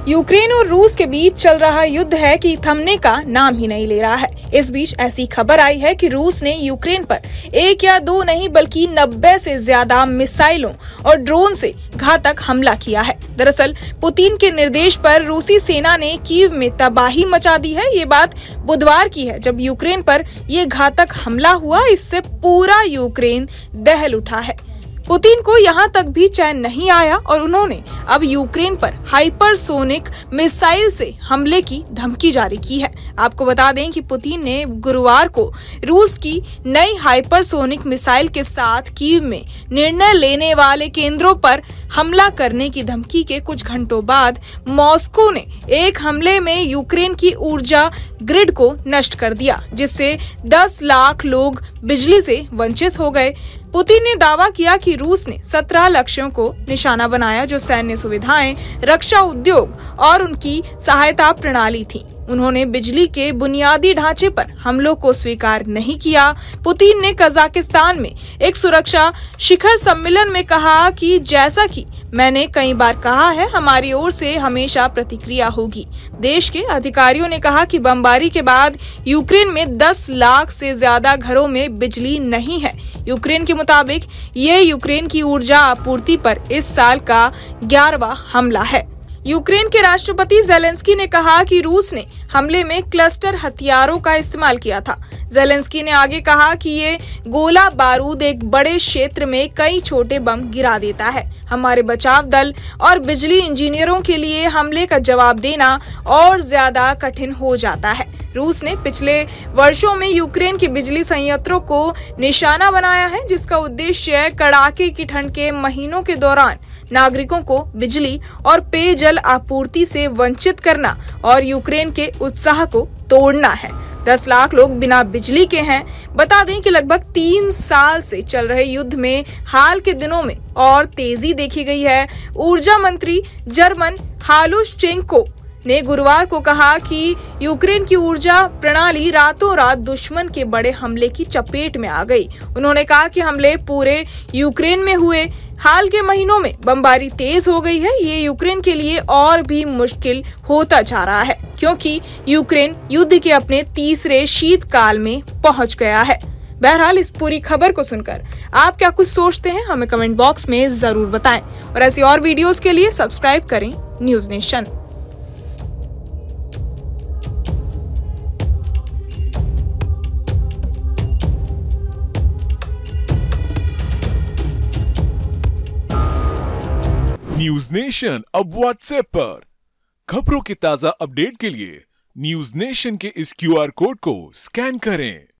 Ukraine और रूस के बीच चल रहा युद्ध है कि थमने का नाम ही नहीं ले रहा है। इस बीच ऐसी खबर आई है कि रूस ने यूक्रेन पर 1 या 2 नहीं बल्कि 90 से ज्यादा मिसाइलों और ड्रोन से घातक हमला किया है। दरअसल पुतिन के निर्देश पर रूसी सेना ने कीव में तबाही मचा दी है। ये बात बुधवार की है जब यूक्रेन पर ये घातक हमला हुआ। इससे पूरा यूक्रेन दहल उठा है। पुतिन को यहाँ तक भी चैन नहीं आया और उन्होंने अब यूक्रेन पर हाइपरसोनिक मिसाइल से हमले की धमकी जारी की है। आपको बता दें कि पुतिन ने गुरुवार को रूस की नई हाइपरसोनिक मिसाइल के साथ कीव में निर्णय लेने वाले केंद्रों पर हमला करने की धमकी के कुछ घंटों बाद मॉस्को ने एक हमले में यूक्रेन की ऊर्जा ग्रिड को नष्ट कर दिया, जिससे 10 लाख लोग बिजली से वंचित हो गए। पुतिन ने दावा किया कि रूस ने 17 लक्ष्यों को निशाना बनाया जो सैन्य सुविधाएं, रक्षा उद्योग और उनकी सहायता प्रणाली थी। उन्होंने बिजली के बुनियादी ढांचे पर हमलों को स्वीकार नहीं किया। पुतिन ने कजाकिस्तान में एक सुरक्षा शिखर सम्मेलन में कहा कि जैसा कि मैंने कई बार कहा है, हमारी ओर से हमेशा प्रतिक्रिया होगी। देश के अधिकारियों ने कहा कि बमबारी के बाद यूक्रेन में 10 लाख से ज्यादा घरों में बिजली नहीं है। यूक्रेन के मुताबिक ये यूक्रेन की ऊर्जा आपूर्ति पर इस साल का 11वां हमला है। यूक्रेन के राष्ट्रपति ज़ेलेंस्की ने कहा कि रूस ने हमले में क्लस्टर हथियारों का इस्तेमाल किया था। ज़ेलेंस्की ने आगे कहा कि ये गोला बारूद एक बड़े क्षेत्र में कई छोटे बम गिरा देता है। हमारे बचाव दल और बिजली इंजीनियरों के लिए हमले का जवाब देना और ज्यादा कठिन हो जाता है। रूस ने पिछले वर्षों में यूक्रेन के बिजली संयंत्रों को निशाना बनाया है, जिसका उद्देश्य कड़ाके की ठंड के महीनों के दौरान नागरिकों को बिजली और पेयजल आपूर्ति से वंचित करना और यूक्रेन के उत्साह को तोड़ना है। 10 लाख लोग बिना बिजली के हैं। बता दें कि लगभग 3 साल से चल रहे युद्ध में हाल के दिनों में और तेजी देखी गई है। ऊर्जा मंत्री जर्मन हालुशचेंको ने गुरुवार को कहा कि यूक्रेन की ऊर्जा प्रणाली रातों रात दुश्मन के बड़े हमले की चपेट में आ गई। उन्होंने कहा कि हमले पूरे यूक्रेन में हुए। हाल के महीनों में बमबारी तेज हो गई है। ये यूक्रेन के लिए और भी मुश्किल होता जा रहा है क्योंकि यूक्रेन युद्ध के अपने तीसरे शीतकाल में पहुंच गया है। बहरहाल इस पूरी खबर को सुनकर आप क्या कुछ सोचते हैं, हमें कमेंट बॉक्स में जरूर बताएं और ऐसी और वीडियोस के लिए सब्सक्राइब करें न्यूज नेशन। न्यूज नेशन अब व्हाट्सएप पर खबरों के ताजा अपडेट के लिए न्यूज नेशन के इस QR कोड को स्कैन करें।